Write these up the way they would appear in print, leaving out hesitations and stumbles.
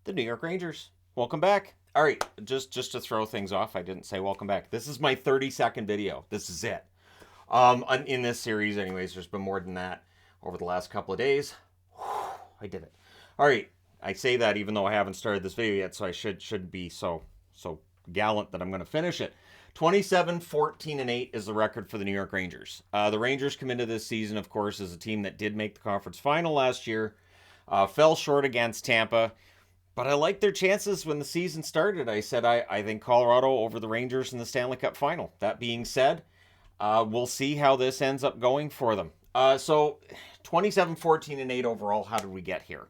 The New York Rangers. Welcome back. All right, just to throw things off, I didn't say welcome back. This is my 30-second video. This is it. In this series, anyways, there's been more than that over the last couple of days. I did it. All right, I say that even though I haven't started this video yet, so I should be so gallant that I'm going to finish it. 27, 14, and 8 is the record for the New York Rangers. The Rangers come into this season, of course, as a team that did make the conference final last year, fell short against Tampa. But I liked their chances when the season started. I said I think Colorado over the Rangers in the Stanley Cup final. That being said, we'll see how this ends up going for them. So 27, 14, and 8 overall. How did we get here?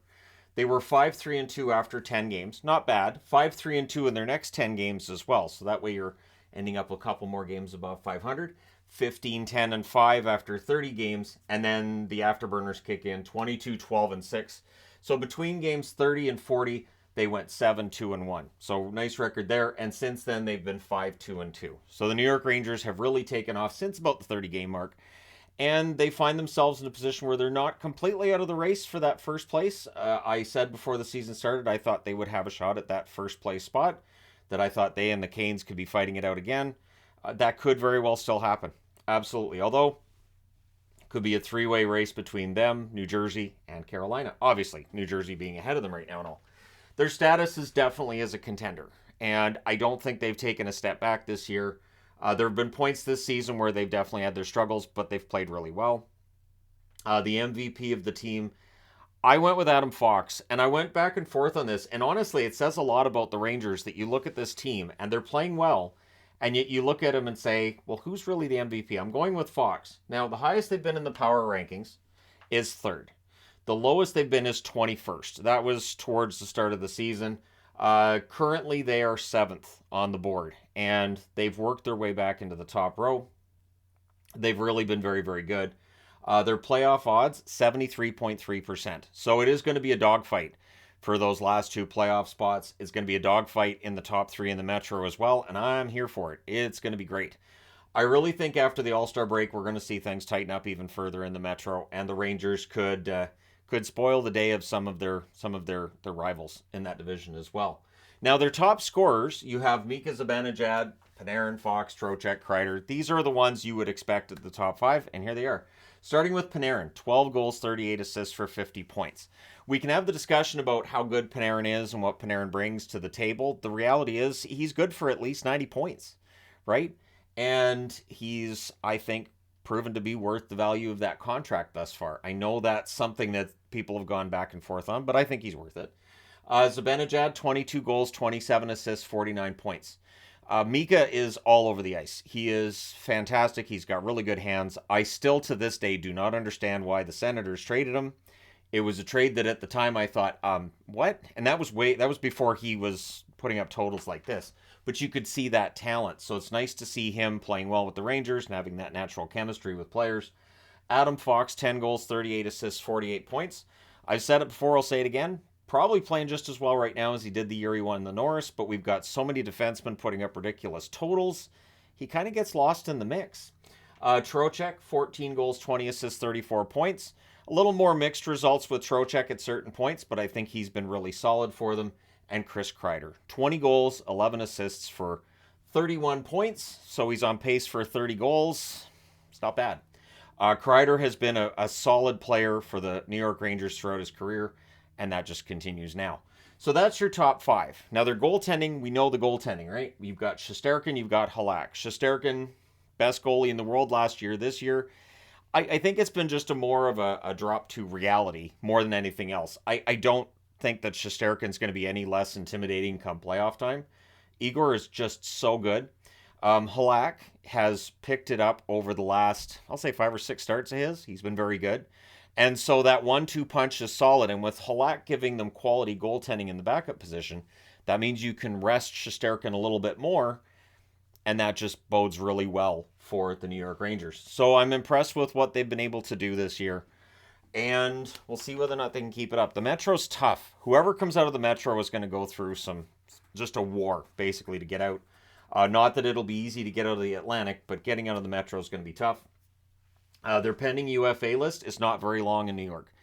They were 5-3-2 after 10 games. Not bad. 5-3-2 in their next 10 games as well. So that way you're ending up a couple more games above 500. 15, 10, and 5 after 30 games. And then the afterburners kick in 22, 12, and 6. So between games 30 and 40, they went 7-2-1. So nice record there. And since then, they've been 5-2-2. So the New York Rangers have really taken off since about the 30-game mark. And they find themselves in a position where they're not completely out of the race for that first place. I said before the season started, I thought they would have a shot at that first place spot, that I thought they and the Canes could be fighting it out again. That could very well still happen. Absolutely. Although, could be a three-way race between them, New Jersey, and Carolina. Obviously, New Jersey being ahead of them right now and all. Their status is definitely as a contender, and I don't think they've taken a step back this year. There have been points this season where they've definitely had their struggles, but they've played really well. The MVP of the team, I went with Adam Fox, and I went back and forth on this, and honestly, it says a lot about the Rangers that you look at this team, and they're playing well, and yet you look at them and say, well, who's really the MVP? I'm going with Fox. Now, the highest they've been in the power rankings is third. The lowest they've been is 21st. That was towards the start of the season. Currently, they are seventh on the board, and they've worked their way back into the top row. They've really been very, very good. Their playoff odds, 73.3%. So it is going to be a dogfight for those last two playoff spots. It's going to be a dogfight in the top three in the Metro as well, and I'm here for it. It's going to be great. I really think after the All-Star break, we're going to see things tighten up even further in the Metro, and the Rangers could spoil the day of some of their rivals in that division as well. Now, their top scorers, you have Mika Zibanejad, Panarin, Fox, Trocheck, Kreider. These are the ones you would expect at the top five, and here they are. Starting with Panarin, 12 goals, 38 assists for 50 points. We can have the discussion about how good Panarin is and what Panarin brings to the table. The reality is he's good for at least 90 points, right? And he's, I think, proven to be worth the value of that contract thus far. I know that's something that people have gone back and forth on, but I think he's worth it. Zibanejad, 22 goals, 27 assists, 49 points. Mika is all over the ice. He is fantastic. He's got really good hands. I still, to this day, do not understand why the Senators traded him. It was a trade that at the time I thought, what? And that was before he was putting up totals like this. But you could see that talent. So it's nice to see him playing well with the Rangers and having that natural chemistry with players. Adam Fox, 10 goals, 38 assists, 48 points. I've said it before, I'll say it again. Probably playing just as well right now as he did the year he won the Norris, but we've got so many defensemen putting up ridiculous totals. He kind of gets lost in the mix. Trocheck, 14 goals, 20 assists, 34 points. A little more mixed results with Trocheck at certain points, but I think he's been really solid for them. And Chris Kreider, 20 goals, 11 assists for 31 points. So he's on pace for 30 goals. It's not bad. Kreider has been a solid player for the New York Rangers throughout his career, and that just continues now. So that's your top five. Now, their goaltending, we know the goaltending, right? You've got Shesterkin, you've got Halak. Shesterkin, best goalie in the world last year. This year, I think it's been just more of a drop to reality more than anything else. I don't think that Shesterkin's going to be any less intimidating come playoff time. Igor is just so good. Halak has picked it up over the last, I'll say 5 or 6 starts of his. He's been very good. And so that 1-2 punch is solid. And with Halak giving them quality goaltending in the backup position, that means you can rest Shesterkin a little bit more. And that just bodes really well for the New York Rangers. So I'm impressed with what they've been able to do this year. And we'll see whether or not they can keep it up. The Metro's tough. Whoever comes out of the Metro is going to go through just a war, basically, to get out. Not that it'll be easy to get out of the Atlantic, but getting out of the Metro is going to be tough. Their pending UFA list is not very long in New York.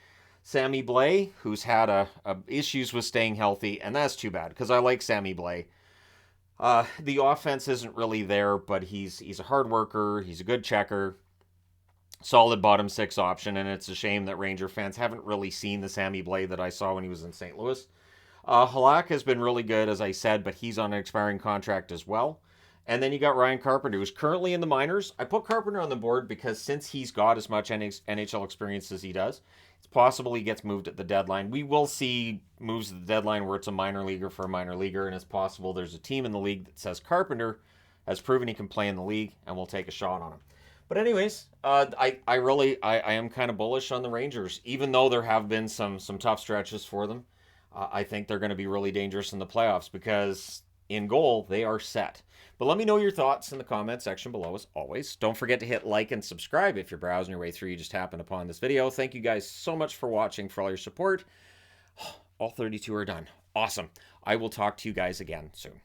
Sammy Blais, who's had issues with staying healthy, and that's too bad because I like Sammy Blais. The offense isn't really there, but he's a hard worker. He's a good checker, solid bottom six option, and it's a shame that Ranger fans haven't really seen the Sammy Blais that I saw when he was in St. Louis. Halak has been really good, as I said, but he's on an expiring contract as well. And then you got Ryan Carpenter, who's currently in the minors. I put Carpenter on the board because since he's got as much NHL experience as he does, it's possible he gets moved at the deadline. We will see moves at the deadline where it's a minor leaguer for a minor leaguer, and it's possible there's a team in the league that says Carpenter has proven he can play in the league, and we'll take a shot on him. But anyways, I am kind of bullish on the Rangers, even though there have been some tough stretches for them. I think they're going to be really dangerous in the playoffs because in goal, they are set. But let me know your thoughts in the comment section below as always. Don't forget to hit like and subscribe if you're browsing your way through. You just happened upon this video. Thank you guys so much for watching, for all your support. All 32 are done. Awesome. I will talk to you guys again soon.